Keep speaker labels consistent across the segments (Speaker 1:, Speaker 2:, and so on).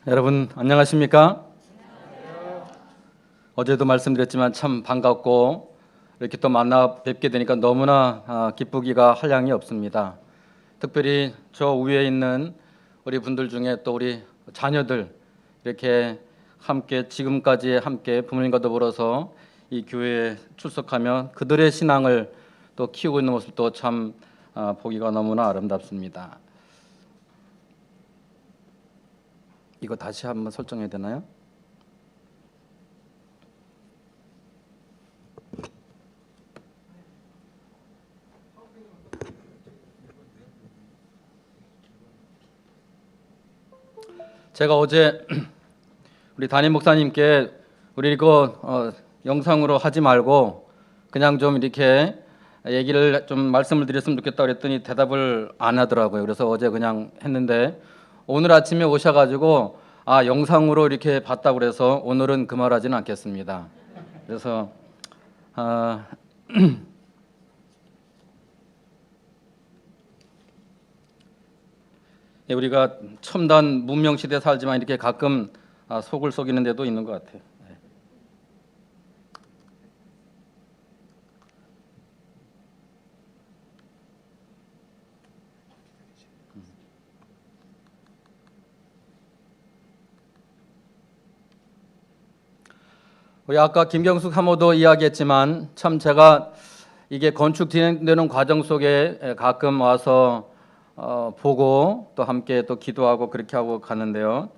Speaker 1: 여러분 안녕하십니까? 어제도 말씀드렸지만 참 반갑고 이렇게 또 만나 뵙게 되니까 너무나 기쁘기가 한량이 없습니다. 특별히 저 위에 있는 우리 분들 중에 또 우리 자녀들 이렇게 함께 지금까지 함께 부모님과 더불어서 이 교회에 출석하며 그들의 신앙을 또 키우고 있는 모습도 참 보기가 너무나 아름답습니다. 이거 다시 한번 설정해야 되나요? 제가 어제 우리 담임 목사님께 우리 이거 영상으로 하지 말고 그냥 좀 이렇게 얘기를 좀 말씀을 드렸으면 좋겠다 그랬더니 대답을 안 하더라고요. 그래서 어제 그냥 했는데 오늘 아침에 오셔가지고 영상으로 이렇게 봤다고 그래서 오늘은 그 말 하지는 않겠습니다. 그래서 우리가 첨단 문명 시대에 살지만 이렇게 가끔 속을 속이는 데도 있는 것 같아요. 우리 아까 김경숙 사모도 이야기했지만 참 제가 이게 건축 진행되는 과정 속에 가끔 와서 보고 또 함께 또 기도하고 그렇게 하고 가는데요.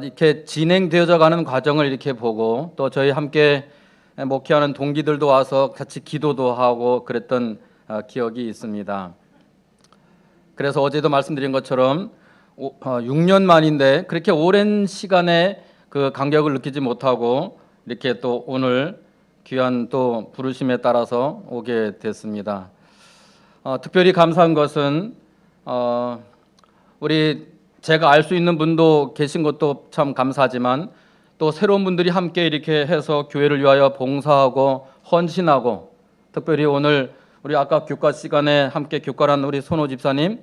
Speaker 1: 이렇게 진행되어져 가는 과정을 이렇게 보고 또 저희 함께 목회하는 동기들도 와서 같이 기도도 하고 그랬던 기억이 있습니다. 그래서 어제도 말씀드린 것처럼 6년 만인데 그렇게 오랜 시간에 그 간격을 느끼지 못하고 이렇게 또 오늘 귀한 또 부르심에 따라서 오게 됐습니다. 특별히 감사한 것은 우리 제가 알 수 있는 분도 계신 것도 참 감사하지만 또 새로운 분들이 함께 이렇게 해서 교회를 위하여 봉사하고 헌신하고 특별히 오늘 우리 아까 교과 시간에 함께 교과한 우리 손호 집사님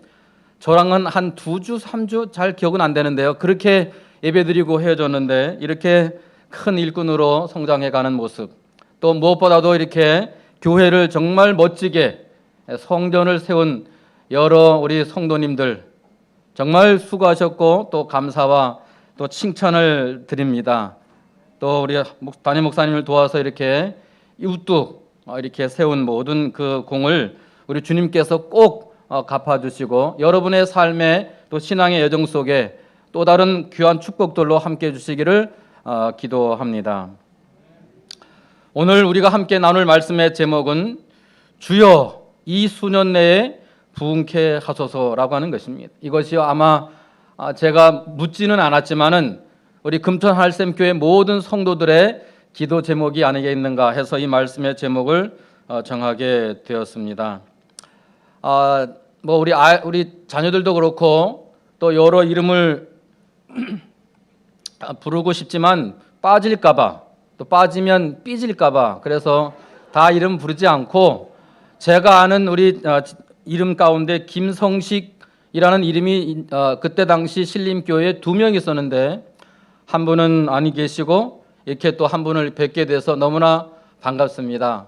Speaker 1: 저랑은 한 2주, 3주 잘 기억은 안 되는데요. 그렇게 예배드리고 헤어졌는데 이렇게 큰 일꾼으로 성장해가는 모습 또 무엇보다도 이렇게 교회를 정말 멋지게 성전을 세운 여러 우리 성도님들 정말 수고하셨고 또 감사와 또 칭찬을 드립니다. 또 우리 담임 목사님을 도와서 이렇게 우뚝 이렇게 세운 모든 그 공을 우리 주님께서 꼭 갚아주시고 여러분의 삶의 또 신앙의 여정 속에 또 다른 귀한 축복들로 함께 해주시기를 기도합니다. 오늘 우리가 함께 나눌 말씀의 제목은 주여 이 수년 내에 부흥케 하소서라고 하는 것입니다. 이것이 아마 제가 묻지는 않았지만은 우리 금천 할샘교회 모든 성도들의 기도 제목이 아니겠는가 해서 이 말씀의 제목을 정하게 되었습니다. 우리 자녀들도 그렇고 또 여러 이름을 부르고 싶지만 빠질까봐 또 빠지면 삐질까봐 그래서 다 이름 부르지 않고 제가 아는 우리 이름 가운데 김성식이라는 이름이 그때 당시 신림교회에 2명 있었는데 한 분은 아니 계시고 이렇게 또 한 분을 뵙게 돼서 너무나 반갑습니다.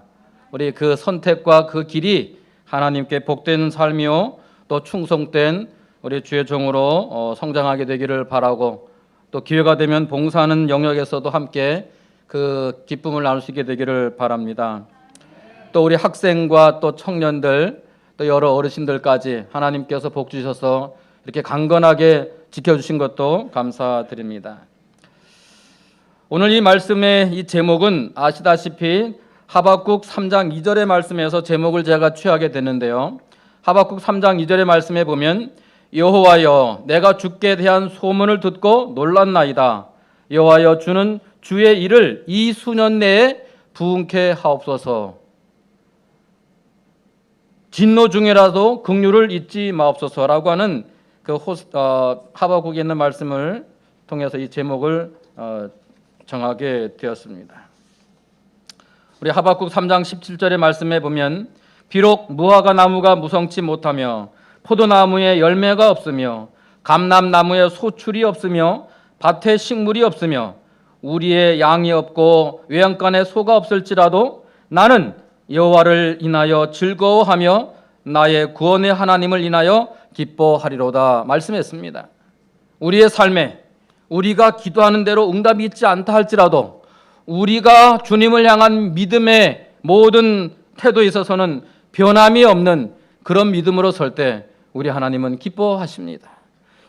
Speaker 1: 우리 그 선택과 그 길이 하나님께 복된 삶이요 또 충성된 우리 주의 종으로 성장하게 되기를 바라고 또 기회가 되면 봉사하는 영역에서도 함께 그 기쁨을 나눌 수 있게 되기를 바랍니다. 또 우리 학생과 또 청년들 또 여러 어르신들까지 하나님께서 복 주셔서 이렇게 강건하게 지켜주신 것도 감사드립니다. 오늘 이 말씀의 이 제목은 아시다시피 하박국 3장 2절의 말씀에서 제목을 제가 취하게 됐는데요. 하박국 3장 2절의 말씀에 보면 여호와여 내가 주께 대한 소문을 듣고 놀랐나이다. 여호와여 주는 주의 일을 이 수년 내에 부흥케 하옵소서. 진노 중에라도 긍휼을 잊지 마옵소서라고 하는 그 하박국에 있는 말씀을 통해서 이 제목을 정하게 되었습니다. 우리 하박국 3장 17절의 말씀에 보면 비록 무화과 나무가 무성치 못하며 포도나무에 열매가 없으며 감람나무에 소출이 없으며 밭에 식물이 없으며 우리의 양이 없고 외양간에 소가 없을지라도 나는 여호와를 인하여 즐거워하며 나의 구원의 하나님을 인하여 기뻐하리로다 말씀했습니다. 우리의 삶에 우리가 기도하는 대로 응답이 있지 않다 할지라도 우리가 주님을 향한 믿음의 모든 태도에 있어서는 변함이 없는 그런 믿음으로 설 때 우리 하나님은 기뻐하십니다.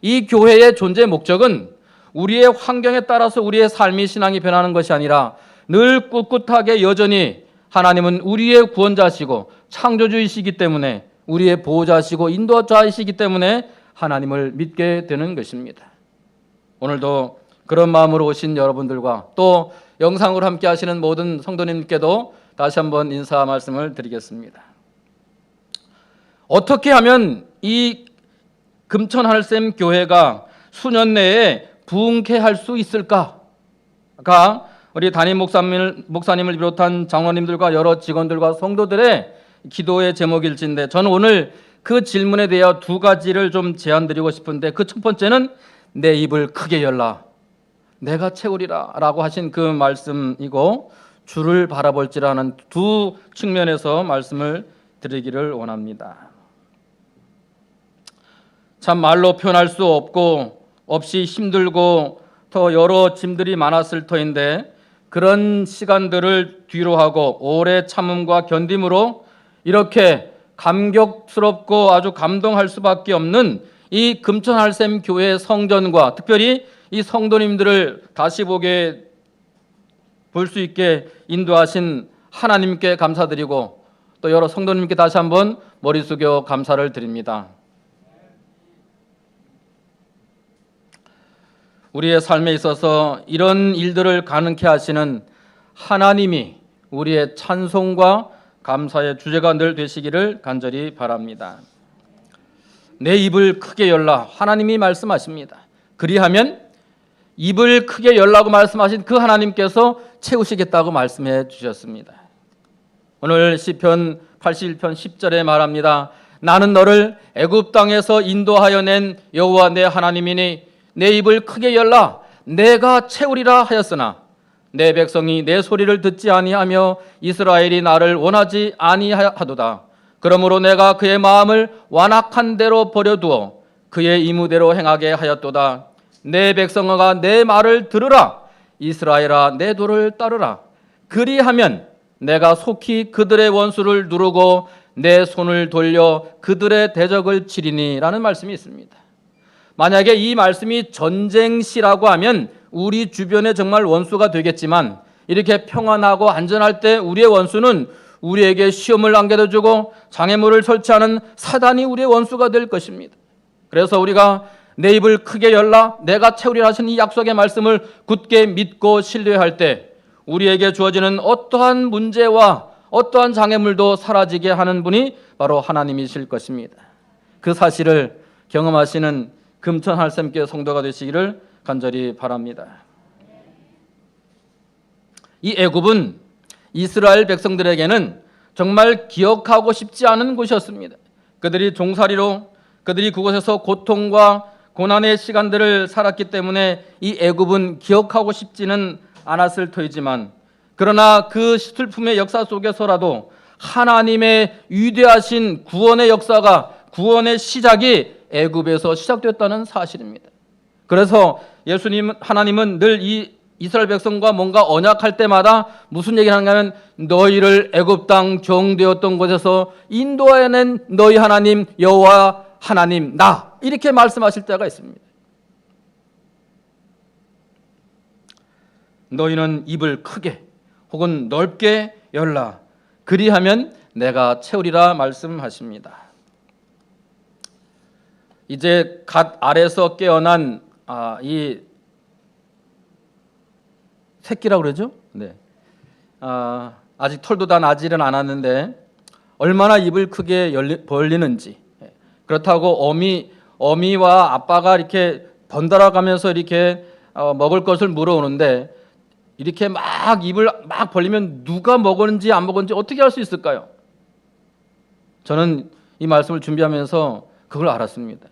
Speaker 1: 이 교회의 존재 목적은 우리의 환경에 따라서 우리의 삶이 신앙이 변하는 것이 아니라 늘 꿋꿋하게 여전히 하나님은 우리의 구원자시고 창조주이시기 때문에 우리의 보호자시고 인도자이시기 때문에 하나님을 믿게 되는 것입니다. 오늘도 그런 마음으로 오신 여러분들과 또 영상으로 함께 하시는 모든 성도님께도 다시 한번 인사 말씀을 드리겠습니다. 어떻게 하면 이 금천하늘샘 교회가 수년 내에 부흥케 할 수 있을까가 우리 담임 목사님을 비롯한 장로님들과 여러 직원들과 성도들의 기도의 제목일진데 저는 오늘 그 질문에 대해 두 가지를 좀 제안드리고 싶은데 그 첫 번째는 내 입을 크게 열라 내가 채우리라 라고 하신 그 말씀이고 주를 바라볼지라는 두 측면에서 말씀을 드리기를 원합니다. 참 말로 표현할 수 없이 힘들고 더 여러 짐들이 많았을 터인데 그런 시간들을 뒤로하고 오래 참음과 견딤으로 이렇게 감격스럽고 아주 감동할 수밖에 없는 이 금천하늘샘 교회 성전과 특별히 이 성도님들을 다시 볼 수 있게 인도하신 하나님께 감사드리고 또 여러 성도님께 다시 한번 머리 숙여 감사를 드립니다. 우리의 삶에 있어서 이런 일들을 가능케 하시는 하나님이 우리의 찬송과 감사의 주제가 늘 되시기를 간절히 바랍니다. 내 입을 크게 열라 하나님이 말씀하십니다. 그리하면 입을 크게 열라고 말씀하신 그 하나님께서 채우시겠다고 말씀해 주셨습니다. 오늘 시편 81편 10절에 말합니다. 나는 너를 애굽 땅에서 인도하여 낸 여호와 내 하나님이니 내 입을 크게 열라 내가 채우리라 하였으나 내 백성이 내 소리를 듣지 아니하며 이스라엘이 나를 원하지 아니하도다. 그러므로 내가 그의 마음을 완악한 대로 버려두어 그의 이무대로 행하게 하였도다. 내 백성아 내 말을 들으라. 이스라엘아 내 도를 따르라. 그리하면 내가 속히 그들의 원수를 누르고 내 손을 돌려 그들의 대적을 치리니 라는 말씀이 있습니다. 만약에 이 말씀이 전쟁시라고 하면 우리 주변에 정말 원수가 되겠지만 이렇게 평안하고 안전할 때 우리의 원수는 우리에게 시험을 안겨주고 장애물을 설치하는 사단이 우리의 원수가 될 것입니다. 그래서 우리가 내 입을 크게 열라 내가 채우리라 하신 이 약속의 말씀을 굳게 믿고 신뢰할 때 우리에게 주어지는 어떠한 문제와 어떠한 장애물도 사라지게 하는 분이 바로 하나님이실 것입니다. 그 사실을 경험하시는 금천하늘샘교회 성도가 되시기를 간절히 바랍니다. 이 애굽은 이스라엘 백성들에게는 정말 기억하고 싶지 않은 곳이었습니다. 그들이 종살이로 그들이 그곳에서 고통과 고난의 시간들을 살았기 때문에 이 애굽은 기억하고 싶지는 않았을 터이지만 그러나 그 슬픔의 역사 속에서라도 하나님의 위대하신 구원의 역사가 구원의 시작이 애굽에서 시작됐다는 사실입니다. 그래서 하나님은 늘 이 이스라엘 백성과 뭔가 언약할 때마다 무슨 얘기를 하는가 하면 너희를 애굽 땅 종되었던 곳에서 인도해낸 너희 하나님 여호와 하나님 나 이렇게 말씀하실 때가 있습니다. 너희는 입을 크게 혹은 넓게 열라 그리하면 내가 채우리라 말씀하십니다. 이제 갓 알에서 깨어난 이 새끼라고 그러죠? 네. 아직 털도 다 나지는 않았는데 얼마나 입을 크게 벌리는지. 그렇다고 어미와 아빠가 이렇게 번갈아 가면서 이렇게 먹을 것을 물어오는데 이렇게 막 입을 막 벌리면 누가 먹었는지 안 먹었는지 어떻게 알 수 있을까요? 저는 이 말씀을 준비하면서 그걸 알았습니다.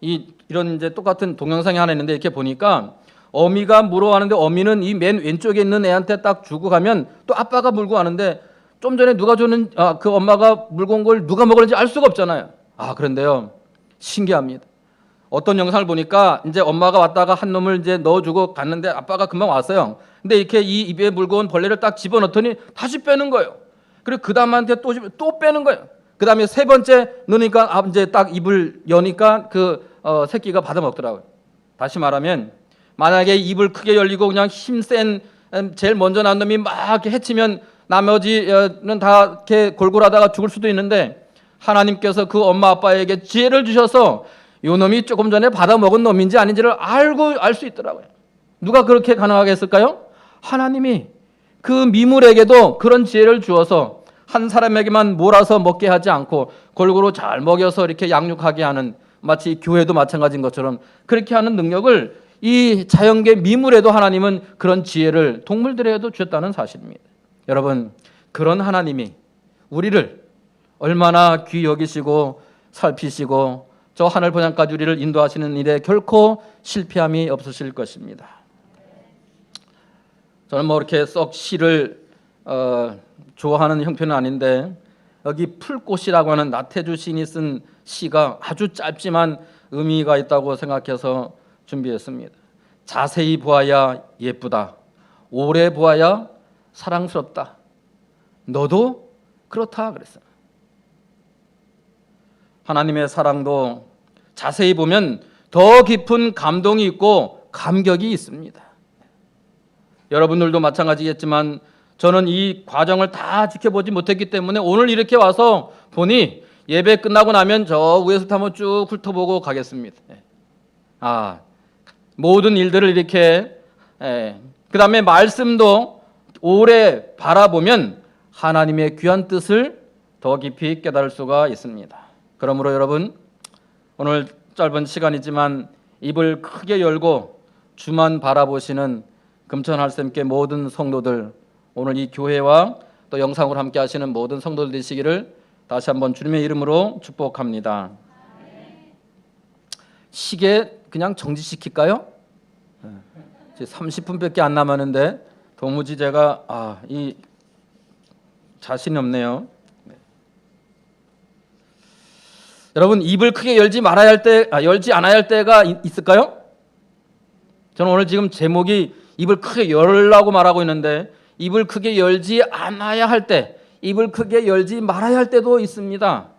Speaker 1: 이런 이제 똑같은 동영상이 하나 있는데 이렇게 보니까 어미가 물어가는데 어미는 이 맨 왼쪽에 있는 애한테 딱 주고 가면 또 아빠가 물고 가는데 좀 전에 누가 줬는 그 엄마가 물고 온 걸 누가 먹었는지 알 수가 없잖아요. 그런데요, 신기합니다. 어떤 영상을 보니까 이제 엄마가 왔다가 한 놈을 이제 넣어주고 갔는데 아빠가 금방 왔어요. 근데 이렇게 이 입에 물고 온 벌레를 딱 집어넣더니 다시 빼는 거예요. 그리고 그 다음한테 또 빼는 거예요. 그 다음에 세 번째 넣으니까 이제 딱 입을 여니까 그 새끼가 받아 먹더라고요. 다시 말하면 만약에 입을 크게 열리고 그냥 힘센 제일 먼저 난 놈이 막 이렇게 해치면 나머지는 다 이렇게 골골하다가 죽을 수도 있는데 하나님께서 그 엄마 아빠에게 지혜를 주셔서 요 놈이 조금 전에 받아 먹은 놈인지 아닌지를 알 수 있더라고요. 누가 그렇게 가능하게 했을까요? 하나님이 그 미물에게도 그런 지혜를 주어서 한 사람에게만 몰아서 먹게 하지 않고 골고루 잘 먹여서 이렇게 양육하게 하는, 마치 교회도 마찬가지인 것처럼 그렇게 하는 능력을 이 자연계 미물에도 하나님은 그런 지혜를 동물들에게도 주셨다는 사실입니다. 여러분, 그런 하나님이 우리를 얼마나 귀히 여기시고 살피시고 저 하늘 번영까지 우리를 인도하시는 일에 결코 실패함이 없으실 것입니다. 저는 뭐 이렇게 썩 시를 좋아하는 형편은 아닌데 여기 풀꽃이라고 하는 나태주 시인이 쓴 시가 아주 짧지만 의미가 있다고 생각해서 준비했습니다. 자세히 보아야 예쁘다. 오래 보아야 사랑스럽다. 너도 그렇다 그랬어요. 하나님의 사랑도 자세히 보면 더 깊은 감동이 있고 감격이 있습니다. 여러분들도 마찬가지겠지만 저는 이 과정을 다 지켜보지 못했기 때문에 오늘 이렇게 와서 보니 예배 끝나고 나면 저 위에서부터 한번 쭉 훑어보고 가겠습니다. 모든 일들을 이렇게 그 다음에 말씀도 오래 바라보면 하나님의 귀한 뜻을 더 깊이 깨달을 수가 있습니다. 그러므로 여러분, 오늘 짧은 시간이지만 입을 크게 열고 주만 바라보시는 금천할샘교회 모든 성도들, 오늘 이 교회와 또 영상으로 함께 하시는 모든 성도들 되시기를 다시 한번 주님의 이름으로 축복합니다. 시계 그냥 정지시킬까요? 이제 30분밖에 안 남았는데 도무지 제가 이 자신이 없네요. 여러분, 입을 크게 열지 말아야 할 때, 열지 않아야 할 때가 있을까요? 저는 오늘 지금 제목이 입을 크게 열라고 말하고 있는데 입을 크게 열지 않아야 할 때, 입을 크게 열지 말아야 할 때도 있습니다.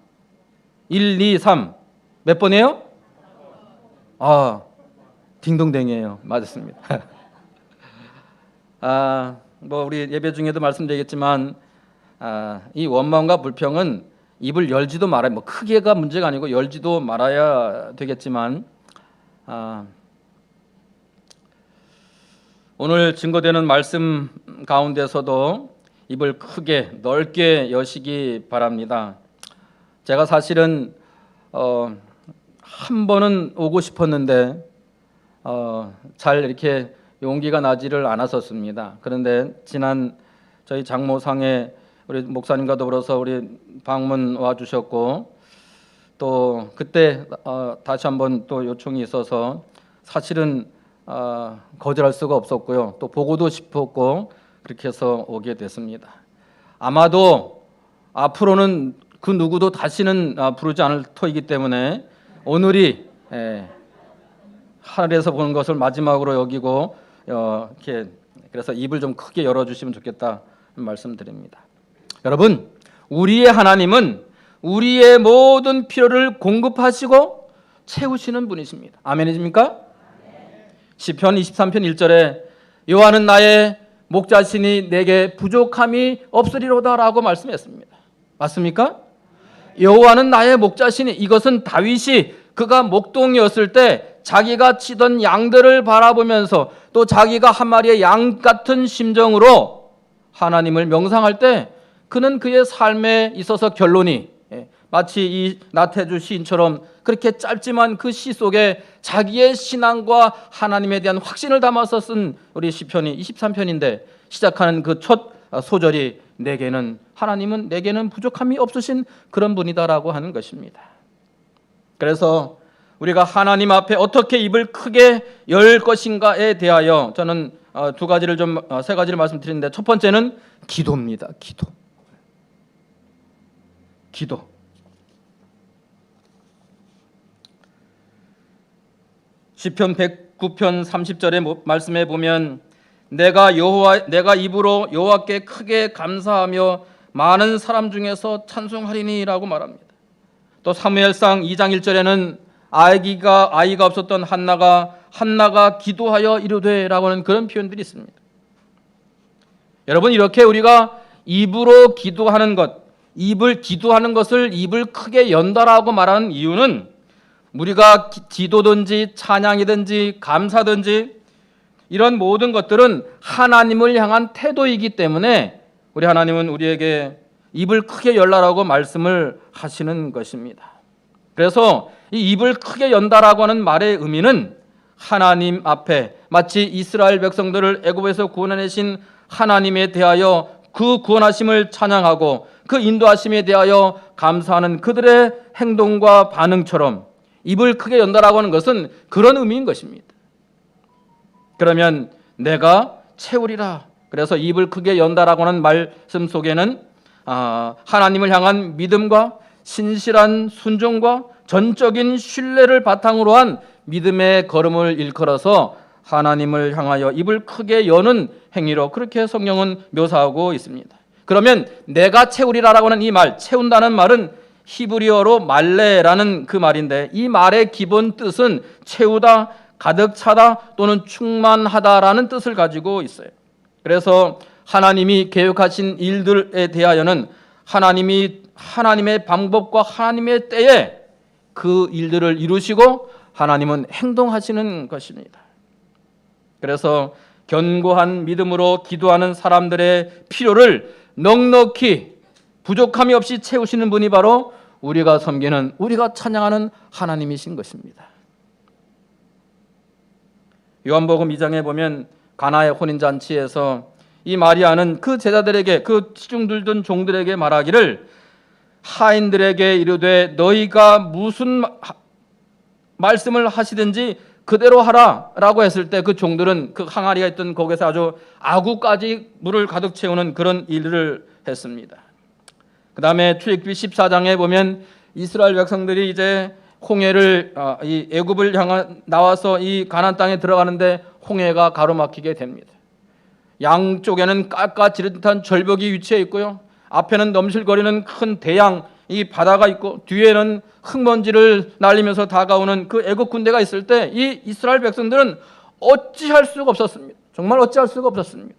Speaker 1: 1, 2, 3 몇 번이에요? 딩동댕이에요. 맞았습니다. 뭐 우리 예배 중에도 말씀드리겠지만 이 원망과 불평은 입을 열지도 말아야, 뭐 크게가 문제가 아니고 열지도 말아야 되겠지만 오늘 증거되는 말씀 가운데서도 입을 크게 넓게 여시기 바랍니다. 제가 사실은 한 번은 오고 싶었는데 잘 이렇게 용기가 나지를 않았었습니다. 그런데 지난 저희 장모상에 우리 목사님과 더불어서 우리 방문 와 주셨고 또 그때 다시 한번 또 요청이 있어서 사실은 거절할 수가 없었고요. 또 보고도 싶었고 그렇게 해서 오게 됐습니다. 아마도 앞으로는 그 누구도 다시는 부르지 않을 터이기 때문에 오늘이 하늘에서 보는 것을 마지막으로 여기고 이렇게 그래서 입을 좀 크게 열어주시면 좋겠다 말씀드립니다. 여러분, 우리의 하나님은 우리의 모든 필요를 공급하시고 채우시는 분이십니다. 아멘이십니까? 시편 23편 1절에 여호와는 나의 목자시니 내게 부족함이 없으리로다라고 말씀했습니다. 맞습니까? 여호와는 나의 목자시니, 이것은 다윗이 그가 목동이었을 때 자기가 치던 양들을 바라보면서 또 자기가 한 마리의 양 같은 심정으로 하나님을 명상할 때 그는 그의 삶에 있어서 결론이 마치 이 나태주 시인처럼 그렇게 짧지만 그 시 속에 자기의 신앙과 하나님에 대한 확신을 담아서 쓴 우리 시편이 23편인데 시작하는 그 첫 소절이 하나님은 내게는 부족함이 없으신 그런 분이다라고 하는 것입니다. 그래서 우리가 하나님 앞에 어떻게 입을 크게 열 것인가에 대하여 저는 세 가지를 말씀드리는데, 첫 번째는 기도입니다. 기도. 시편 109편 30절의 말씀에 보면 내가 입으로 여호와께 크게 감사하며 많은 사람 중에서 찬송하리니라고 말합니다. 또 사무엘상 2장 1절에는 아이가 없었던 한나가 기도하여 이르되라고 하는 그런 표현들이 있습니다. 여러분, 이렇게 우리가 입으로 기도하는 것을 입을 크게 연다라고 말하는 이유는 우리가 기도든지 찬양이든지 감사든지 이런 모든 것들은 하나님을 향한 태도이기 때문에 우리 하나님은 우리에게 입을 크게 열라라고 말씀을 하시는 것입니다. 그래서 이 입을 크게 연다라고 하는 말의 의미는 하나님 앞에 마치 이스라엘 백성들을 애굽에서 구원해내신 하나님에 대하여 그 구원하심을 찬양하고 그 인도하심에 대하여 감사하는 그들의 행동과 반응처럼 입을 크게 연다라고 하는 것은 그런 의미인 것입니다. 그러면 내가 채우리라. 그래서 입을 크게 연다라고 하는 말씀 속에는 하나님을 향한 믿음과 신실한 순종과 전적인 신뢰를 바탕으로 한 믿음의 걸음을 일컬어서 하나님을 향하여 입을 크게 여는 행위로 그렇게 성경은 묘사하고 있습니다. 그러면 내가 채우리라라고 하는 이 말, 채운다는 말은 히브리어로 말레라는 그 말인데, 이 말의 기본 뜻은 채우다, 가득 차다 또는 충만하다라는 뜻을 가지고 있어요. 그래서 하나님이 계획하신 일들에 대하여는 하나님의 방법과 하나님의 때에 그 일들을 이루시고 하나님은 행동하시는 것입니다. 그래서 견고한 믿음으로 기도하는 사람들의 필요를 넉넉히 부족함이 없이 채우시는 분이 바로 우리가 섬기는, 우리가 찬양하는 하나님이신 것입니다. 요한복음 2장에 보면 가나의 혼인잔치에서 이 마리아는 그 제자들에게, 그 시중 들던 종들에게 말하기를 하인들에게 이르되 너희가 무슨 말씀을 하시든지 그대로 하라 라고 했을 때 그 종들은 그 항아리가 있던 거기서 아주 아구까지 물을 가득 채우는 그런 일을 했습니다. 그 다음에 출애굽기 14장에 보면 이스라엘 백성들이 이제 홍해를 이 애굽을 향해 나와서 이 가나안 땅에 들어가는데 홍해가 가로막히게 됩니다. 양쪽에는 깎아지른 절벽이 위치해 있고요, 앞에는 넘실거리는 큰 대양, 이 바다가 있고 뒤에는 흙먼지를 날리면서 다가오는 그 애국 군대가 있을 때 이 이스라엘 백성들은 어찌할 수가 없었습니다. 정말 어찌할 수가 없었습니다.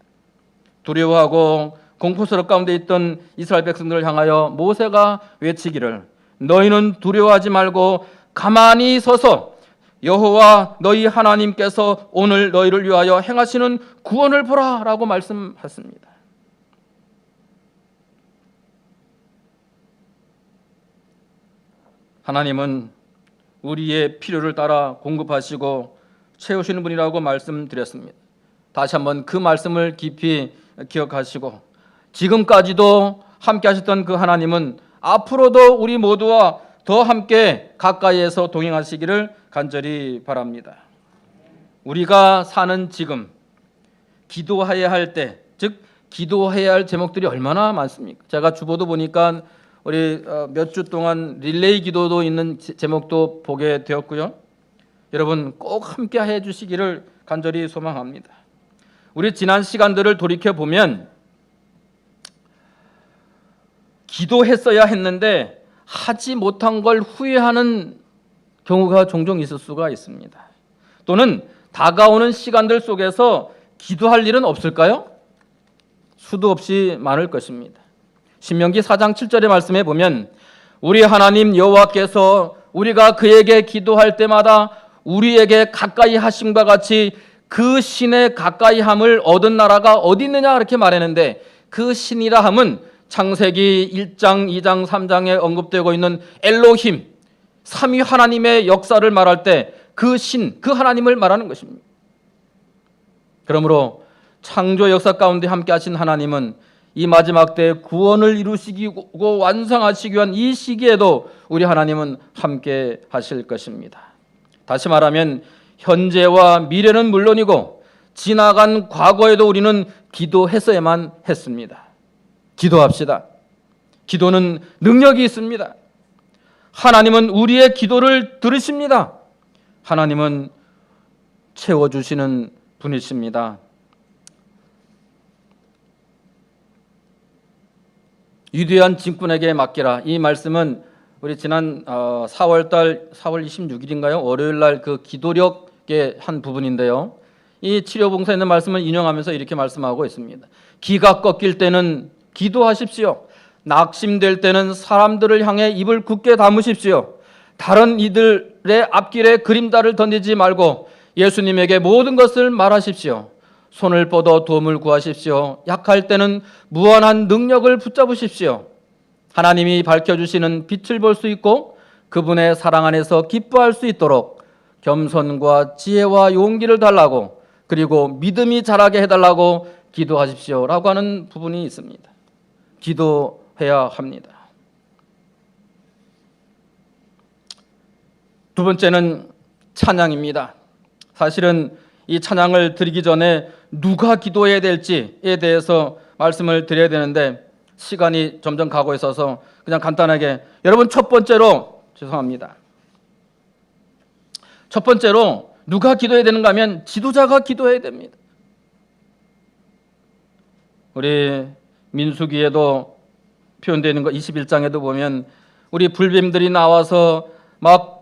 Speaker 1: 두려워하고 공포스럽 가운데 있던 이스라엘 백성들을 향하여 모세가 외치기를 너희는 두려워하지 말고 가만히 서서 여호와 너희 하나님께서 오늘 너희를 위하여 행하시는 구원을 보라 라고 말씀했습니다. 하나님은 우리의 필요를 따라 공급하시고 채우시는 분이라고 말씀드렸습니다. 다시 한번 그 말씀을 깊이 기억하시고 지금까지도 함께 하셨던 그 하나님은 앞으로도 우리 모두와 더 함께 가까이에서 동행하시기를 간절히 바랍니다. 우리가 사는 지금 기도해야 할 때, 즉 기도해야 할 제목들이 얼마나 많습니까? 제가 주보도 보니까 우리 몇 주 동안 릴레이 기도도 있는 제목도 보게 되었고요. 여러분 꼭 함께 해 주시기를 간절히 소망합니다. 우리 지난 시간들을 돌이켜 보면 기도했어야 했는데 하지 못한 걸 후회하는 경우가 종종 있을 수가 있습니다. 또는 다가오는 시간들 속에서 기도할 일은 없을까요? 수도 없이 많을 것입니다. 신명기 4장 7절의 말씀에 보면 우리 하나님 여호와께서 우리가 그에게 기도할 때마다 우리에게 가까이 하심과 같이 그 신의 가까이함을 얻은 나라가 어디 있느냐 이렇게 말했는데, 그 신이라 함은 창세기 1장, 2장, 3장에 언급되고 있는 엘로힘, 삼위 하나님의 역사를 말할 때 그 신, 그 하나님을 말하는 것입니다. 그러므로 창조 역사 가운데 함께 하신 하나님은 이 마지막 때 구원을 이루시고 완성하시기 위한 이 시기에도 우리 하나님은 함께 하실 것입니다. 다시 말하면 현재와 미래는 물론이고 지나간 과거에도 우리는 기도했어야만 했습니다. 기도합시다. 기도는 능력이 있습니다. 하나님은 우리의 기도를 들으십니다. 하나님은 채워주시는 분이십니다. 위대한 진군에게 맡기라. 이 말씀은 우리 지난 4월 26일인가요? 월요일 날 그 기도력의 한 부분인데요. 이 치료봉사에 있는 말씀을 인용하면서 이렇게 말씀하고 있습니다. 기가 꺾일 때는 기도하십시오. 낙심될 때는 사람들을 향해 입을 굳게 다무십시오. 다른 이들의 앞길에 그림자를 던지지 말고 예수님에게 모든 것을 말하십시오. 손을 뻗어 도움을 구하십시오. 약할 때는 무한한 능력을 붙잡으십시오. 하나님이 밝혀주시는 빛을 볼 수 있고 그분의 사랑 안에서 기뻐할 수 있도록 겸손과 지혜와 용기를 달라고, 그리고 믿음이 자라게 해달라고 기도하십시오 라고 하는 부분이 있습니다. 기도해야 합니다. 두 번째는 찬양입니다. 사실은 이 찬양을 드리기 전에 누가 기도해야 될지에 대해서 말씀을 드려야 되는데 시간이 점점 가고 있어서 그냥 간단하게, 여러분 첫 번째로, 죄송합니다, 첫 번째로 누가 기도해야 되는가 하면 지도자가 기도해야 됩니다. 우리 민수기에도 표현되어 있는 거 21장에도 보면 우리 불뱀들이 나와서 막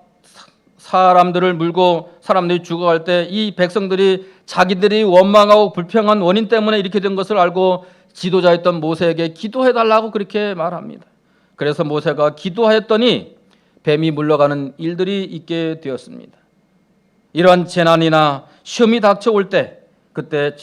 Speaker 1: 사람들을 물고 사람들이 죽어갈 때 이 백성들이 자기들이 원망하고 불평한 원인 때문에 이렇게 된 것을 알고 지도자였던 모세에게 기도해달라고 그렇게 말합니다. 그래서 모세가 기도하였더니 뱀이 물러가는 일들이 있게 되었습니다. 이러한 재난이나 시험이 닥쳐올 때 그때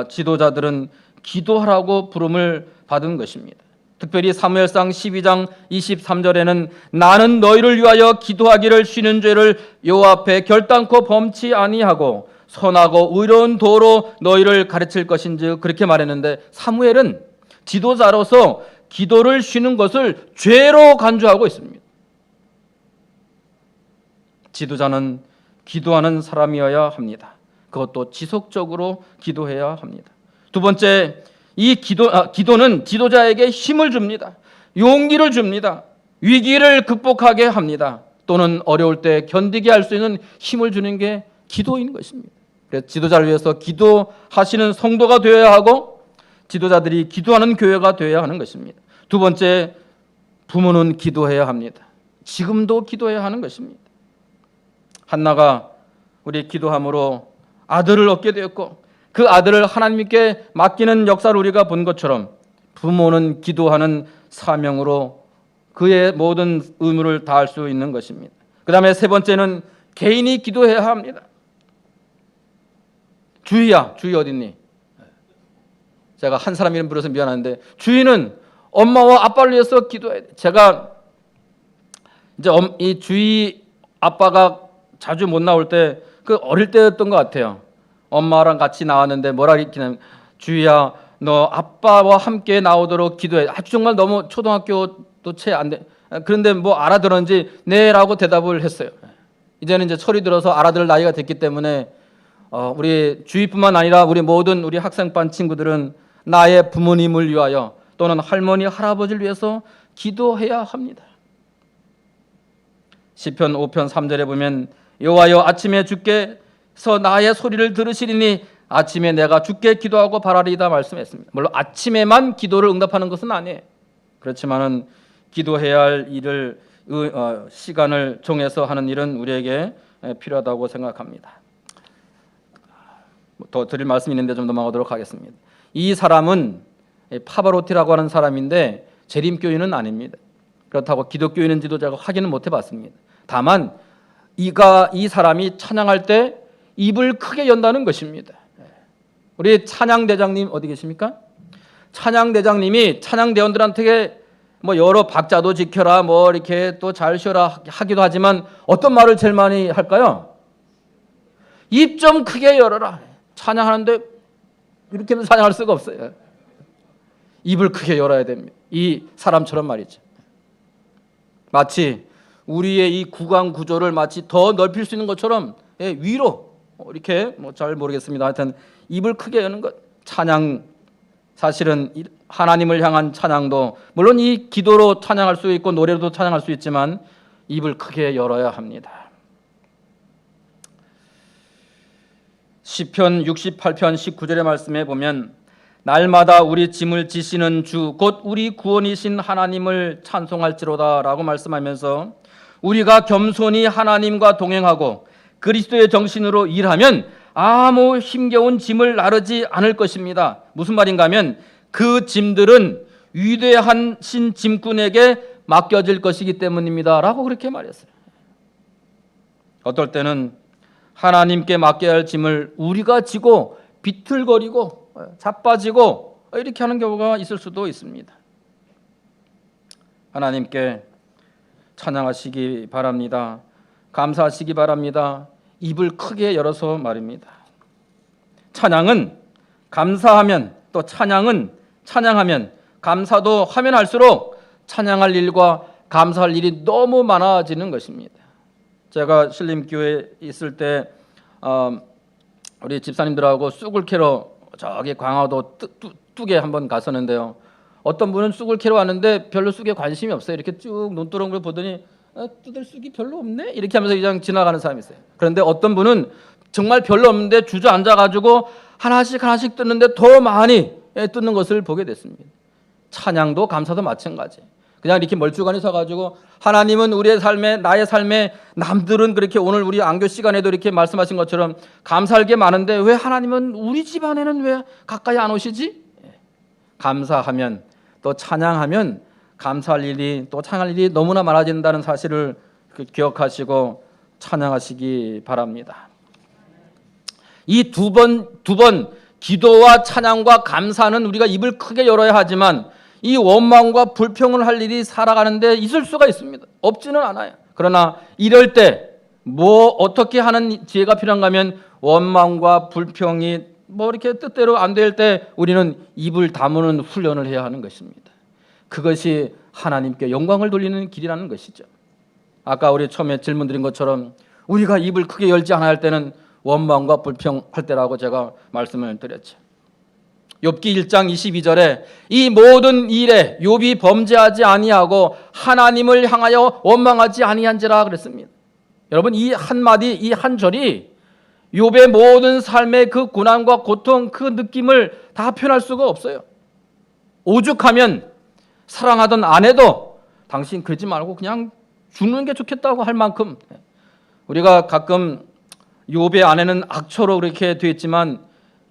Speaker 1: 지도자들은 기도하라고 부름을 받은 것입니다. 특별히 사무엘상 12장 23절에는 나는 너희를 위하여 기도하기를 쉬는 죄를 여호와 앞에 결단코 범치 아니하고 선하고 의로운 도로 너희를 가르칠 것인지 그렇게 말했는데, 사무엘은 지도자로서 기도를 쉬는 것을 죄로 간주하고 있습니다. 지도자는 기도하는 사람이어야 합니다. 그것도 지속적으로 기도해야 합니다. 두 번째, 이 기도는 지도자에게 힘을 줍니다. 용기를 줍니다. 위기를 극복하게 합니다. 또는 어려울 때 견디게 할 수 있는 힘을 주는 게 기도인 것입니다. 그래서 지도자를 위해서 기도하시는 성도가 되어야 하고 지도자들이 기도하는 교회가 되어야 하는 것입니다. 두 번째, 부모는 기도해야 합니다. 지금도 기도해야 하는 것입니다. 한나가 우리 기도함으로 아들을 얻게 되었고 그 아들을 하나님께 맡기는 역사를 우리가 본 것처럼 부모는 기도하는 사명으로 그의 모든 의무를 다할 수 있는 것입니다. 그 다음에 세 번째는 개인이 기도해야 합니다. 주희야, 주희 어딨니? 제가 한 사람 이름 불러서 미안한데 주희는 엄마와 아빠를 위해서 기도해야 돼. 제가 이제 이 주희 아빠가 자주 못 나올 때 그 어릴 때였던 것 같아요. 엄마랑 같이 나왔는데 뭐라 그랬냐면 주희야 너 아빠와 함께 나오도록 기도해. 아주 정말 너무 초등학교도 채 안 돼. 그런데 뭐 알아들었는지 네라고 대답을 했어요. 이제는 이제 철이 들어서 알아들을 나이가 됐기 때문에 우리 주희뿐만 아니라 우리 모든 우리 학생반 친구들은 나의 부모님을 위하여 또는 할머니 할아버지를 위해서 기도해야 합니다. 시편 5편 3절에 보면 여호와여 아침에 주께서 나의 소리를 들으시리니 아침에 내가 주께 기도하고 바라리이다 말씀했습니다. 물론 아침에만 기도를 응답하는 것은 아니에요. 그렇지만은 기도해야 할 일을 시간을 정해서 하는 일은 우리에게 필요하다고 생각합니다. 더 드릴 말씀이 있는데 좀 넘어가도록 하겠습니다. 이 사람은 파바로티라고 하는 사람인데 재림교인은 아닙니다. 그렇다고 기독교인은 지도자가 확인은 못 해봤습니다. 다만 이 사람이 찬양할 때 입을 크게 연다는 것입니다. 우리 찬양대장님 어디 계십니까? 찬양대장님이 찬양대원들한테 뭐 여러 박자도 지켜라 뭐 이렇게 또 잘 쉬어라 하기도 하지만 어떤 말을 제일 많이 할까요? 입 좀 크게 열어라. 찬양하는데 이렇게는 찬양할 수가 없어요. 입을 크게 열어야 됩니다. 이 사람처럼 말이죠. 마치 우리의 이 구강 구조를 마치 더 넓힐 수 있는 것처럼 위로 이렇게 잘 모르겠습니다. 하여튼 입을 크게 여는 것. 찬양, 사실은 하나님을 향한 찬양도 물론 이 기도로 찬양할 수 있고 노래로도 찬양할 수 있지만 입을 크게 열어야 합니다. 시편 68편 19절의 말씀에 보면 날마다 우리 짐을 지시는 주 곧 우리 구원이신 하나님을 찬송할지로다 라고 말씀하면서 우리가 겸손히 하나님과 동행하고 그리스도의 정신으로 일하면 아무 힘겨운 짐을 나르지 않을 것입니다. 무슨 말인가 하면 그 짐들은 위대하신 짐꾼에게 맡겨질 것이기 때문입니다 라고 그렇게 말했어요. 어떨 때는 하나님께 맡겨야 할 짐을 우리가 지고 비틀거리고 자빠지고 이렇게 하는 경우가 있을 수도 있습니다. 하나님께 찬양하시기 바랍니다. 감사하시기 바랍니다. 입을 크게 열어서 말입니다. 찬양은 감사하면 또 찬양하면 감사도 하면 할수록 찬양할 일과 감사할 일이 너무 많아지는 것입니다. 제가 신림교회에 있을 때 우리 집사님들하고 쑥을 캐러 저기 광화도 뚝에 한번 갔었는데요. 어떤 분은 쑥을 캐러 왔는데 별로 쑥에 관심이 없어요. 이렇게 쭉 논두렁을 보더니 뜯을 쑥이 별로 없네? 이렇게 하면서 그냥 지나가는 사람이 있어요. 그런데 어떤 분은 정말 별로 없는데 주저앉아가지고 하나씩 뜯는데 더 많이 뜯는 것을 보게 됐습니다. 찬양도 감사도 마찬가지. 그냥 이렇게 멀쩡하니 서가지고 하나님은 우리의 삶에 나의 삶에 남들은 그렇게 오늘 우리 안교 시간에도 이렇게 말씀하신 것처럼 감사할 게 많은데 왜 하나님은 우리 집안에는 왜 가까이 안 오시지? 감사하면 또 찬양하면 감사할 일이 또 찬양할 일이 너무나 많아진다는 사실을 기억하시고 찬양하시기 바랍니다. 이 두 번 기도와 찬양과 감사는 우리가 입을 크게 열어야 하지만 이 원망과 불평을 할 일이 살아가는데 있을 수가 있습니다. 없지는 않아요. 그러나 이럴 때 어떻게 하는 지혜가 필요한가 하면 원망과 불평이 이렇게 뜻대로 안 될 때 우리는 입을 다무는 훈련을 해야 하는 것입니다. 그것이 하나님께 영광을 돌리는 길이라는 것이죠. 아까 우리 처음에 질문 드린 것처럼 우리가 입을 크게 열지 않아야 할 때는 원망과 불평할 때라고 제가 말씀을 드렸죠. 욥기 1장 22절에 이 모든 일에 욥이 범죄하지 아니하고 하나님을 향하여 원망하지 아니한지라 그랬습니다. 여러분 이 한마디 이 한 절이 욥의 모든 삶의 그 고난과 고통 그 느낌을 다 표현할 수가 없어요. 오죽하면 사랑하던 아내도 당신 그러지 말고 그냥 죽는 게 좋겠다고 할 만큼 우리가 가끔 욥의 아내는 악처로 그렇게 되어 있지만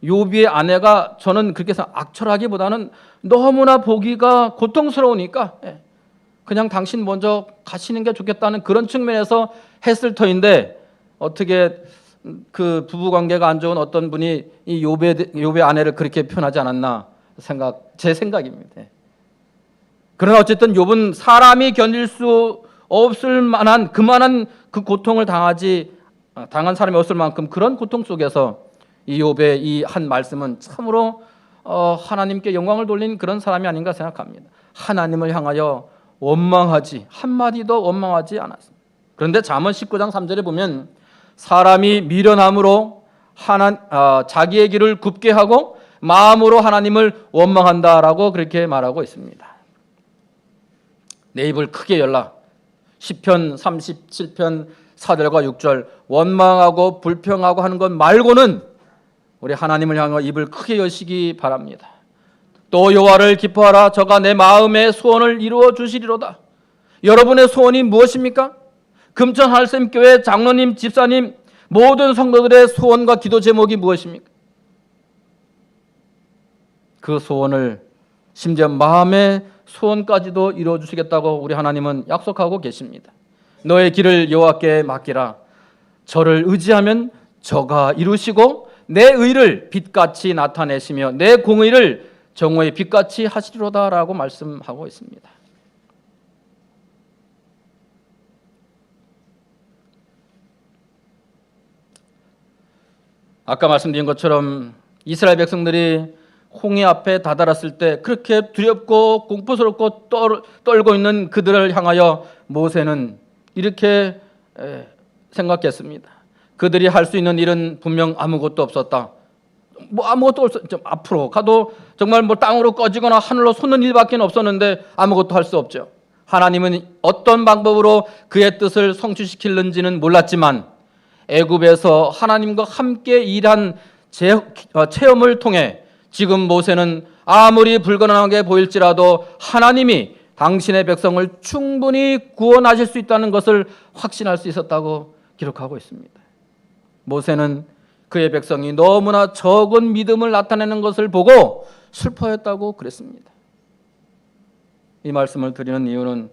Speaker 1: 욥의 아내가 저는 그렇게 해서 악철하기보다는 너무나 보기가 고통스러우니까 그냥 당신 먼저 가시는 게 좋겠다는 그런 측면에서 했을 터인데 어떻게 그 부부 관계가 안 좋은 어떤 분이 이 욥의 아내를 그렇게 표현하지 않았나 제 생각입니다. 그러나 어쨌든 욥은 사람이 견딜 수 없을 만한 그만한 그 고통을 당한 사람이 없을 만큼 그런 고통 속에서 이 욥의 이 한 말씀은 참으로 하나님께 영광을 돌린 그런 사람이 아닌가 생각합니다. 하나님을 향하여 원망하지 한마디도 원망하지 않았습니다. 그런데 잠언 19장 3절에 보면 사람이 미련함으로 자기의 길을 굽게 하고 마음으로 하나님을 원망한다라고 그렇게 말하고 있습니다. 내 입을 크게 열라. 시편 37편 4절과 6절 원망하고 불평하고 하는 것 말고는 우리 하나님을 향하여 입을 크게 여시기 바랍니다. 또 여호와를 기뻐하라. 저가 내 마음의 소원을 이루어 주시리로다. 여러분의 소원이 무엇입니까? 금천 할샘교회 장로님, 집사님 모든 성도들의 소원과 기도 제목이 무엇입니까? 그 소원을 심지어 마음의 소원까지도 이루어 주시겠다고 우리 하나님은 약속하고 계십니다. 너의 길을 여호와께 맡기라. 저를 의지하면 저가 이루시고 내 의를 빛같이 나타내시며 내 공의를 정오의 빛같이 하시리로다라고 말씀하고 있습니다. 아까 말씀드린 것처럼 이스라엘 백성들이 홍해 앞에 다다랐을 때 그렇게 두렵고 공포스럽고 떨고 있는 그들을 향하여 모세는 이렇게 생각했습니다. 그들이 할 수 있는 일은 분명 아무것도 없었다. 아무것도 없었죠. 앞으로 가도 정말 땅으로 꺼지거나 하늘로 솟는 일밖에 없었는데 아무것도 할 수 없죠. 하나님은 어떤 방법으로 그의 뜻을 성취시킬는지는 몰랐지만 애굽에서 하나님과 함께 일한 체험을 통해 지금 모세는 아무리 불가능하게 보일지라도 하나님이 당신의 백성을 충분히 구원하실 수 있다는 것을 확신할 수 있었다고 기록하고 있습니다. 모세는 그의 백성이 너무나 적은 믿음을 나타내는 것을 보고 슬퍼했다고 그랬습니다. 이 말씀을 드리는 이유는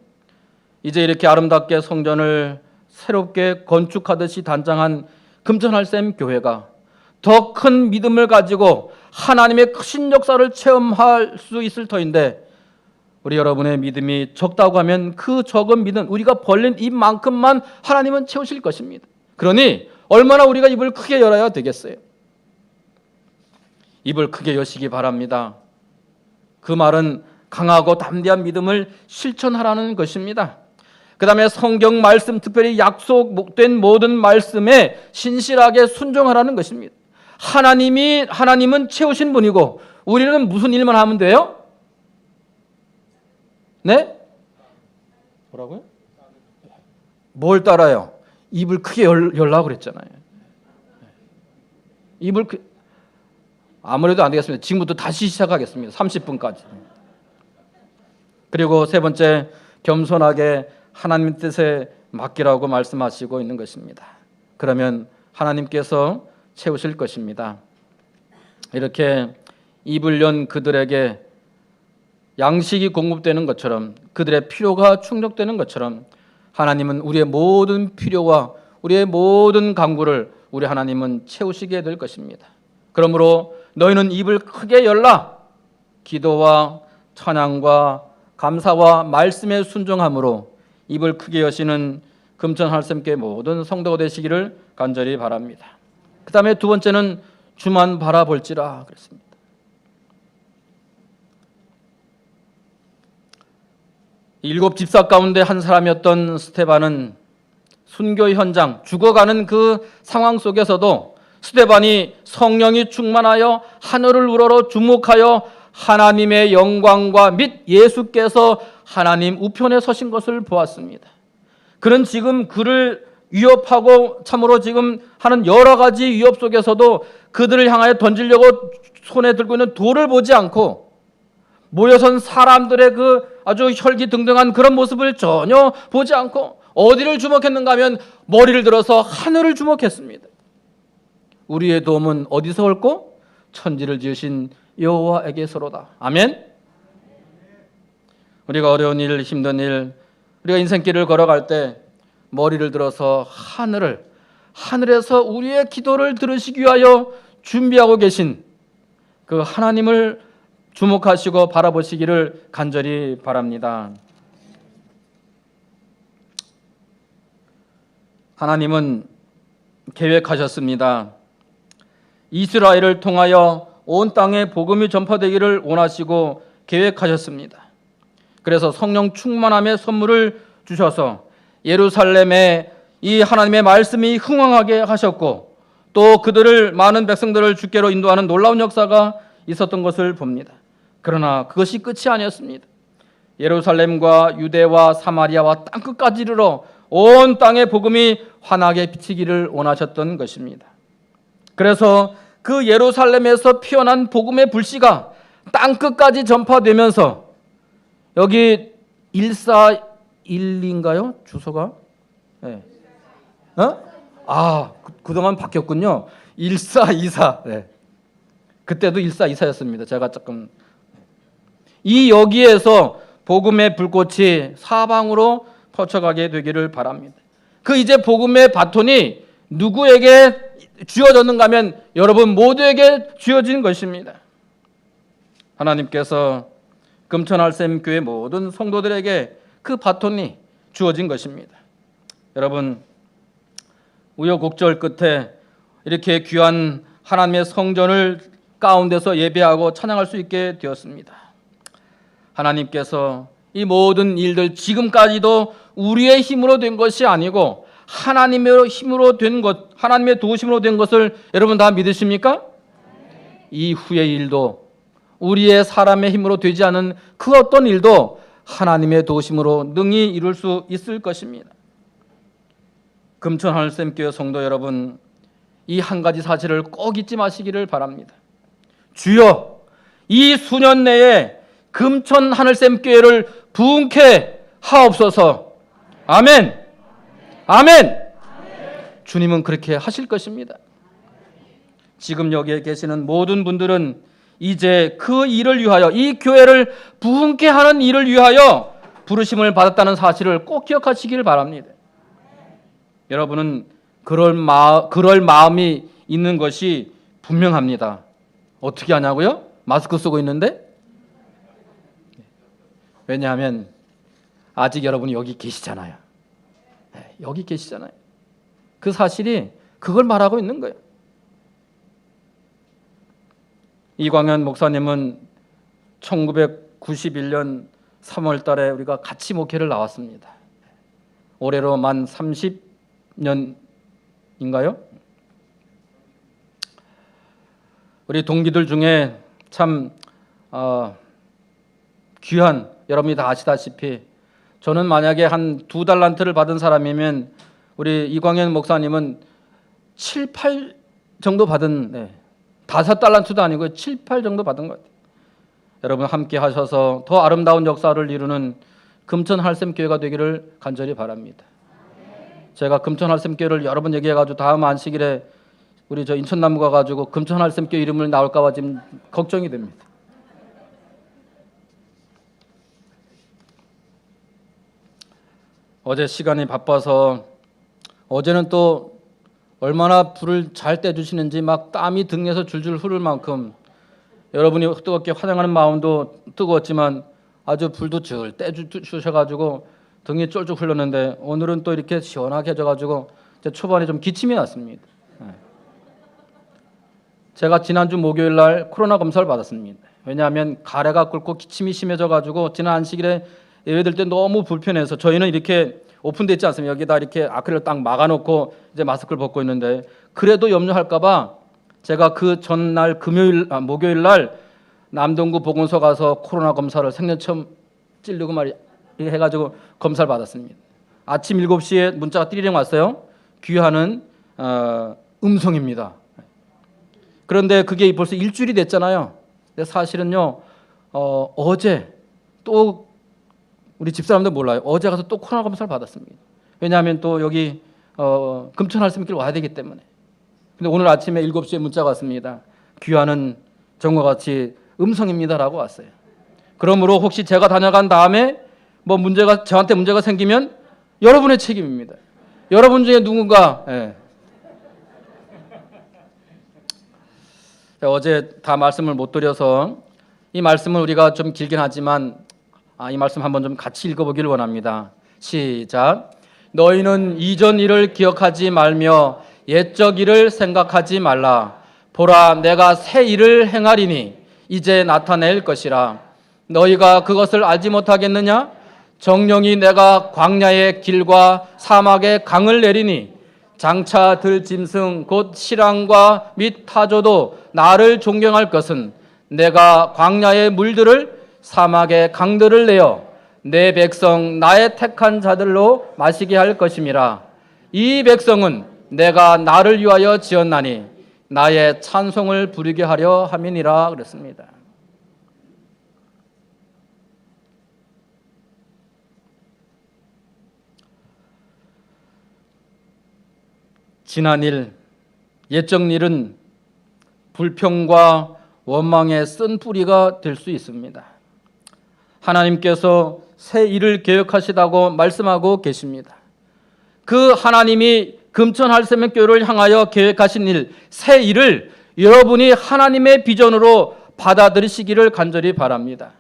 Speaker 1: 이제 이렇게 아름답게 성전을 새롭게 건축하듯이 단장한 금천할샘 교회가 더 큰 믿음을 가지고 하나님의 크신 역사를 체험할 수 있을 터인데 우리 여러분의 믿음이 적다고 하면 그 적은 믿음, 우리가 벌린 입만큼만 하나님은 채우실 것입니다. 그러니 얼마나 우리가 입을 크게 열어야 되겠어요? 입을 크게 여시기 바랍니다. 그 말은 강하고 담대한 믿음을 실천하라는 것입니다. 그 다음에 성경 말씀, 특별히 약속된 모든 말씀에 신실하게 순종하라는 것입니다. 하나님은 채우신 분이고 우리는 무슨 일만 하면 돼요? 네? 뭐라고요? 뭘 따라요? 입을 크게 열라고 그랬잖아요. 아무래도 안 되겠습니다. 지금부터 다시 시작하겠습니다. 30분까지. 그리고 세 번째, 겸손하게 하나님 뜻에 맡기라고 말씀하시고 있는 것입니다. 그러면 하나님께서 채우실 것입니다. 이렇게 입을 연 그들에게 양식이 공급되는 것처럼, 그들의 필요가 충족되는 것처럼 하나님은 우리의 모든 필요와 우리의 모든 간구를 우리 하나님은 채우시게 될 것입니다. 그러므로 너희는 입을 크게 열라. 기도와 찬양과 감사와 말씀에 순종함으로 입을 크게 여시는 금천할샘교회 모든 성도가 되시기를 간절히 바랍니다. 그 다음에 두 번째는 주만 바라볼지라 그랬습니다. 일곱 집사 가운데 한 사람이었던 스데반은 순교 현장, 죽어가는 그 상황 속에서도 스데반이 성령이 충만하여 하늘을 우러러 주목하여 하나님의 영광과 및 예수께서 하나님 우편에 서신 것을 보았습니다. 그는 지금 그를 위협하고 참으로 지금 하는 여러 가지 위협 속에서도 그들을 향하여 던지려고 손에 들고 있는 돌을 보지 않고 모여선 사람들의 그 아주 혈기등등한 그런 모습을 전혀 보지 않고 어디를 주목했는가 하면 머리를 들어서 하늘을 주목했습니다. 우리의 도움은 어디서 올고? 천지를 지으신 여호와에게서로다. 아멘. 우리가 어려운 일, 힘든 일, 우리가 인생길을 걸어갈 때 머리를 들어서 하늘에서 우리의 기도를 들으시기 위하여 준비하고 계신 그 하나님을 주목하시고 바라보시기를 간절히 바랍니다. 하나님은 계획하셨습니다. 이스라엘을 통하여 온 땅에 복음이 전파되기를 원하시고 계획하셨습니다. 그래서 성령 충만함의 선물을 주셔서 예루살렘에 이 하나님의 말씀이 흥왕하게 하셨고 또 그들을 많은 백성들을 주께로 인도하는 놀라운 역사가 있었던 것을 봅니다. 그러나 그것이 끝이 아니었습니다. 예루살렘과 유대와 사마리아와 땅끝까지 이르러 온 땅에 복음이 환하게 비치기를 원하셨던 것입니다. 그래서 그 예루살렘에서 피어난 복음의 불씨가 땅끝까지 전파되면서 여기 141인가요? 주소가? 네. 그동안 바뀌었군요. 1424. 네. 그때도 1424였습니다. 제가 조금 여기에서 복음의 불꽃이 사방으로 퍼쳐가게 되기를 바랍니다. 그 이제 복음의 바톤이 누구에게 주어졌는가 하면 여러분 모두에게 주어진 것입니다. 하나님께서 금천할샘 교회 모든 성도들에게 그 바톤이 주어진 것입니다. 여러분 우여곡절 끝에 이렇게 귀한 하나님의 성전을 가운데서 예배하고 찬양할 수 있게 되었습니다. 하나님께서 이 모든 일들 지금까지도 우리의 힘으로 된 것이 아니고 하나님의 힘으로 된 것, 하나님의 도우심으로 된 것을 여러분 다 믿으십니까? 이후의 일도 우리의 사람의 힘으로 되지 않은 그 어떤 일도 하나님의 도우심으로 능히 이룰 수 있을 것입니다. 금천 하늘샘교회 성도 여러분, 이 한 가지 사실을 꼭 잊지 마시기를 바랍니다. 주여, 이 수년 내에 금천 하늘샘교회를 부흥케 하옵소서. 아멘. 아멘. 주님은 그렇게 하실 것입니다. 지금 여기에 계시는 모든 분들은 이제 그 일을 위하여, 이 교회를 부흥케 하는 일을 위하여 부르심을 받았다는 사실을 꼭 기억하시기를 바랍니다. 여러분은 그럴 마음이 있는 것이 분명합니다. 어떻게 하냐고요? 마스크 쓰고 있는데? 왜냐하면 아직 여러분이 여기 계시잖아요. 여기 계시잖아요. 그 사실이 그걸 말하고 있는 거예요. 이광현 목사님은 1991년 3월 달에 우리가 같이 목회를 나왔습니다. 올해로 만 30년인가요? 우리 동기들 중에 참 귀한, 여러분이 다 아시다시피 저는 만약에 한 2달란트를 받은 사람이면 우리 이광현 목사님은 7, 8 정도 받은, 5달란트도 아니고 7, 8 정도 받은 것 같아요. 여러분 함께 하셔서 더 아름다운 역사를 이루는 금천 하늘샘교회가 되기를 간절히 바랍니다. 제가 금천 하늘샘교회를 여러 번 얘기해가지고 다음 안식일에 우리 저 인천나무 가가지고 금천 하늘샘교회 이름을 나올까봐 지금 걱정이 됩니다. 어제 시간이 바빠서, 어제는 또 얼마나 불을 잘 떼주시는지 막 땀이 등에서 줄줄 흐를 만큼 여러분이 뜨겁게 환영하는 마음도 뜨거웠지만 아주 불도 줄 떼주셔가지고 등이 쫄쫄 흘렀는데, 오늘은 또 이렇게 시원하게 해져가지고 초반에 좀 기침이 났습니다. 제가 지난주 목요일 날 코로나 검사를 받았습니다. 왜냐하면 가래가 끓고 기침이 심해져가지고 지난 안식일에 예배들 때 너무 불편해서, 저희는 이렇게 오픈되어 있지 않습니까? 여기다 이렇게 아크릴을 딱 막아놓고 이제 마스크를 벗고 있는데, 그래도 염려할까봐 제가 그 전날 목요일 날 남동구 보건소 가서 코로나 검사를 생전 처음 찔르고 해가지고 검사를 받았습니다. 아침 7시에 문자가 띠리링 왔어요. 귀하는 음성입니다. 그런데 그게 벌써 일주일이 됐잖아요. 근데 사실은요, 어제 또 우리 집사람들 몰라요. 어제 가서 또 코로나 검사를 받았습니다. 왜냐하면 또 여기 금천 하늘샘길 와야 되기 때문에. 근데 오늘 아침에 7시에 문자가 왔습니다. 귀하는 전과 같이 음성입니다라고 왔어요. 그러므로 혹시 제가 다녀간 다음에 저한테 문제가 생기면 여러분의 책임입니다. 여러분 중에 누군가. 어제 다 말씀을 못 드려서 이 말씀을 우리가 좀 길긴 하지만 이 말씀 한번 좀 같이 읽어보기를 원합니다. 시작. 너희는 이전 일을 기억하지 말며 옛적 일을 생각하지 말라. 보라, 내가 새 일을 행하리니 이제 나타낼 것이라. 너희가 그것을 알지 못하겠느냐? 정령이 내가 광야의 길과 사막의 강을 내리니 장차 들 짐승 곧 실랑과 및 타조도 나를 존경할 것은 내가 광야의 물들을 사막의 강들을 내어 내 백성 나의 택한 자들로 마시게 할 것임이라. 이 백성은 내가 나를 위하여 지었나니 나의 찬송을 부르게 하려 함이니라 그랬습니다. 지난 일, 옛적 일은 불평과 원망의 쓴 뿌리가 될 수 있습니다. 하나님께서 새 일을 계획하시다고 말씀하고 계십니다. 그 하나님이 금천 하늘샘교회를 향하여 계획하신 일, 새 일을 여러분이 하나님의 비전으로 받아들이시기를 간절히 바랍니다.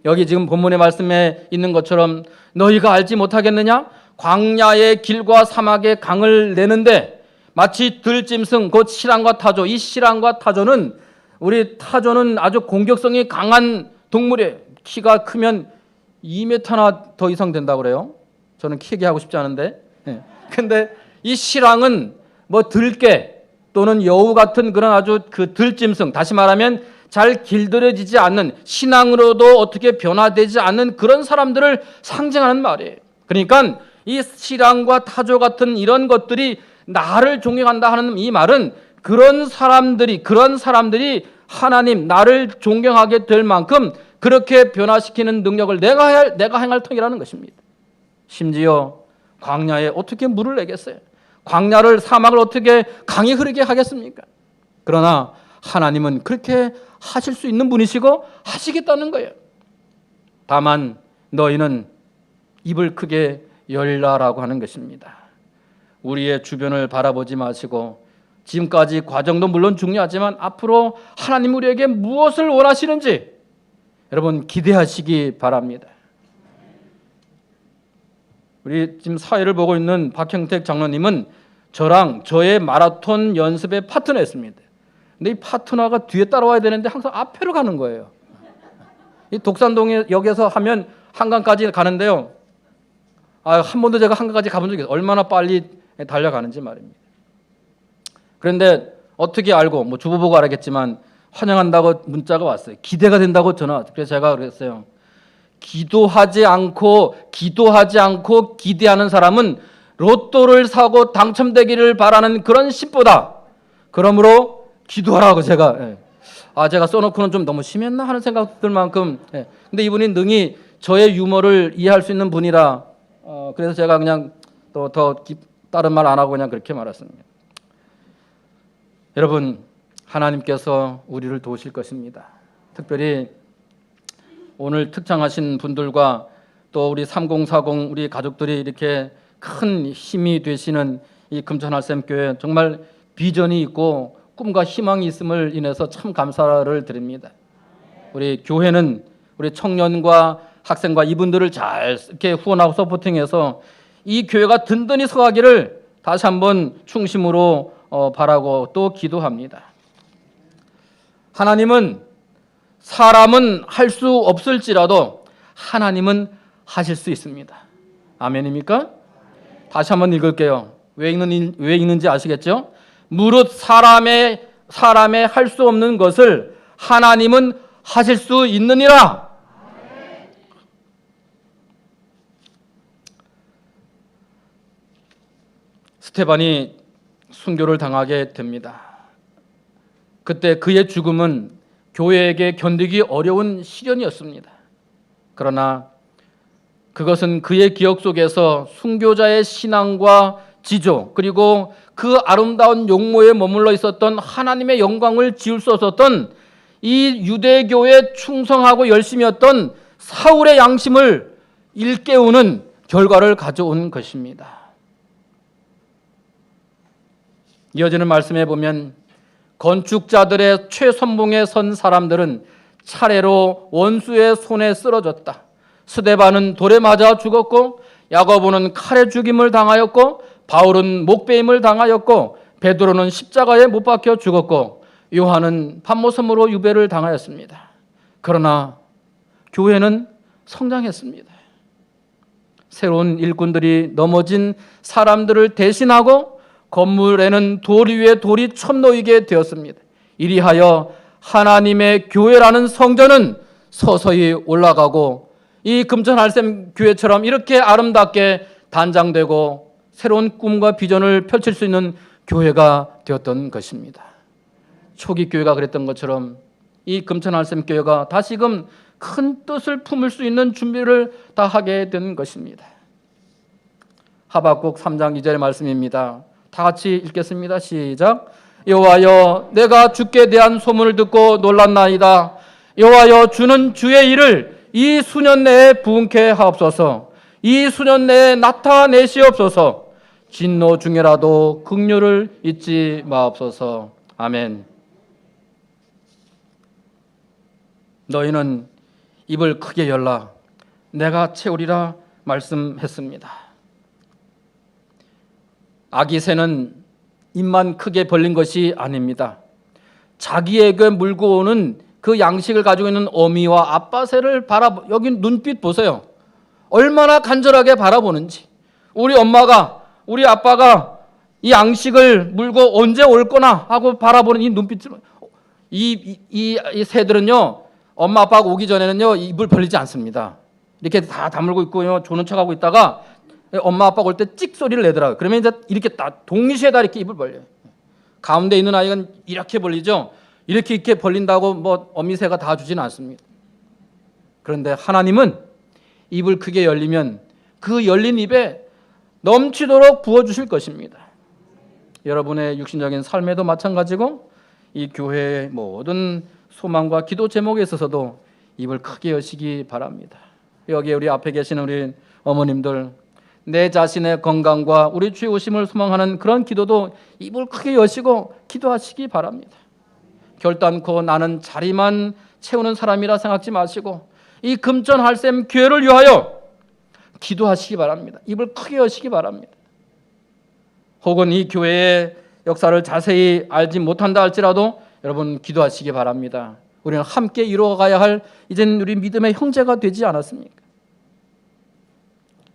Speaker 1: 여기 지금 본문의 말씀에 있는 것처럼 너희가 알지 못하겠느냐? 광야의 길과 사막의 강을 내는데 마치 들짐승 곧 실랑과 타조, 이 실랑과 타조는 우리 타조는 아주 공격성이 강한 동물이에요. 키가 크면 2m나 더 이상 된다고 그래요. 저는 키 얘기하고 싶지 않은데. 근데 이 실황은 뭐 들깨 또는 여우 같은 그런 아주 그 들짐승, 다시 말하면 잘 길들여지지 않는, 신앙으로도 어떻게 변화되지 않는 그런 사람들을 상징하는 말이에요. 그러니까 이 실황과 타조 같은 이런 것들이 나를 존경한다 하는 이 말은 그런 사람들이 하나님, 나를 존경하게 될 만큼 그렇게 변화시키는 능력을 내가 행할 터이라는 것입니다. 심지어 광야에 어떻게 물을 내겠어요? 광야를, 사막을 어떻게 강이 흐르게 하겠습니까? 그러나 하나님은 그렇게 하실 수 있는 분이시고 하시겠다는 거예요. 다만 너희는 입을 크게 열라라고 하는 것입니다. 우리의 주변을 바라보지 마시고 지금까지 과정도 물론 중요하지만 앞으로 하나님 우리에게 무엇을 원하시는지 여러분 기대하시기 바랍니다. 우리 지금 사회를 보고 있는 박형택 장로님은 저랑 저의 마라톤 연습에 파트너였습니다. 근데 이 파트너가 뒤에 따라와야 되는데 항상 앞으로 가는 거예요. 이 독산동에 역에서 하면 한강까지 가는데요. 한 번도 제가 한강까지 가본 적이 없어요. 얼마나 빨리 달려가는지 말입니다. 그런데 어떻게 알고, 뭐 주부 보고 알았겠지만 환영한다고 문자가 왔어요. 기대가 된다고 전화 왔어요. 그래서 제가 그랬어요. 기도하지 않고 기대하는 사람은 로또를 사고 당첨되기를 바라는 그런 신보다. 그러므로 기도하라고 제가 써놓고는 좀 너무 심했나 하는 생각들 만큼. 근데 이분이 능히 저의 유머를 이해할 수 있는 분이라 그래서 제가 그냥 또 더 다른 말 안 하고 그냥 그렇게 말했습니다. 여러분, 하나님께서 우리를 도우실 것입니다. 특별히 오늘 특창하신 분들과 또 우리 3040 우리 가족들이 이렇게 큰 힘이 되시는 이 금천할샘교회, 정말 비전이 있고 꿈과 희망이 있음을 인해서 참 감사를 드립니다. 우리 교회는 우리 청년과 학생과 이분들을 잘 이렇게 후원하고 서포팅해서 이 교회가 든든히 서가기를 다시 한번 충심으로 바라고 또 기도합니다. 하나님은 사람은 할 수 없을지라도 하나님은 하실 수 있습니다. 아멘입니까? 다시 한번 읽을게요. 왜 읽는지 아시겠죠? 무릇 사람의 할 수 없는 것을 하나님은 하실 수 있느니라. 스테반이 순교를 당하게 됩니다. 그때 그의 죽음은 교회에게 견디기 어려운 시련이었습니다. 그러나 그것은 그의 기억 속에서 순교자의 신앙과 지조, 그리고 그 아름다운 용모에 머물러 있었던 하나님의 영광을 지울 수 없었던 이 유대교에 충성하고 열심이었던 사울의 양심을 일깨우는 결과를 가져온 것입니다. 이어지는 말씀에 보면 건축자들의 최선봉에 선 사람들은 차례로 원수의 손에 쓰러졌다. 스데반은 돌에 맞아 죽었고, 야고보는 칼에 죽임을 당하였고, 바울은 목베임을 당하였고, 베드로는 십자가에 못 박혀 죽었고, 요한은 판모섬으로 유배를 당하였습니다. 그러나 교회는 성장했습니다. 새로운 일꾼들이 넘어진 사람들을 대신하고 건물에는 돌 위에 돌이 첨놓이게 되었습니다. 이리하여 하나님의 교회라는 성전은 서서히 올라가고 이 금천할샘 교회처럼 이렇게 아름답게 단장되고 새로운 꿈과 비전을 펼칠 수 있는 교회가 되었던 것입니다. 초기 교회가 그랬던 것처럼 이 금천할샘 교회가 다시금 큰 뜻을 품을 수 있는 준비를 다 하게 된 것입니다. 하박국 3장 2절의 말씀입니다. 다 같이 읽겠습니다. 시작. 여호와여, 내가 주께 대한 소문을 듣고 놀랐나이다. 여호와여, 주는 주의 일을 이 수년 내에 부응케 하옵소서. 이 수년 내에 나타내시옵소서. 진노 중에라도 긍휼을 잊지 마옵소서. 아멘. 너희는 입을 크게 열라. 내가 채우리라 말씀했습니다. 아기 새는 입만 크게 벌린 것이 아닙니다. 자기에게 물고 오는 그 양식을 가지고 있는 어미와 아빠새를 여기 눈빛 보세요. 얼마나 간절하게 바라보는지. 우리 엄마가, 우리 아빠가 이 양식을 물고 언제 올 거나 하고 바라보는 이 눈빛. 이 새들은요, 엄마 아빠가 오기 전에는요, 입을 벌리지 않습니다. 이렇게 다 다물고 있고요, 조는 척하고 있다가 엄마 아빠가 올 때 찍 소리를 내더라고요. 그러면 이제 이렇게 동시에 다 이렇게 입을 벌려요. 가운데 있는 아이가 이렇게 벌리죠. 이렇게 벌린다고 뭐 어미새가 다 주지는 않습니다. 그런데 하나님은 입을 크게 열리면 그 열린 입에 넘치도록 부어주실 것입니다. 여러분의 육신적인 삶에도 마찬가지고 이 교회의 모든 소망과 기도 제목에 있어서도 입을 크게 여시기 바랍니다. 여기에 우리 앞에 계시는 우리 어머님들, 내 자신의 건강과 우리 주의 오심을 소망하는 그런 기도도 입을 크게 여시고 기도하시기 바랍니다. 결단코 나는 자리만 채우는 사람이라 생각지 마시고 이 금천할샘 교회를 위하여 기도하시기 바랍니다. 입을 크게 여시기 바랍니다. 혹은 이 교회의 역사를 자세히 알지 못한다 할지라도 여러분 기도하시기 바랍니다. 우리는 함께 이루어가야 할 이제는 우리 믿음의 형제가 되지 않았습니까?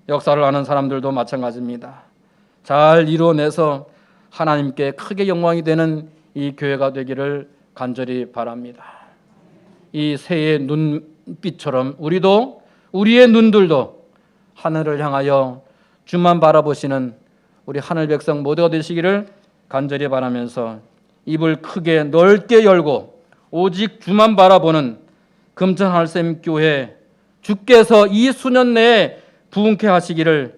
Speaker 1: 역사를 아는 사람들도 마찬가지입니다. 잘 이루어내서 하나님께 크게 영광이 되는 이 교회가 되기를 간절히 바랍니다. 이 새의 눈빛처럼 우리도, 우리의 눈들도 하늘을 향하여 주만 바라보시는 우리 하늘 백성 모두가 되시기를 간절히 바라면서 입을 크게 넓게 열고 오직 주만 바라보는 금천할샘 교회, 주께서 이 수년 내에 부흥케 하시기를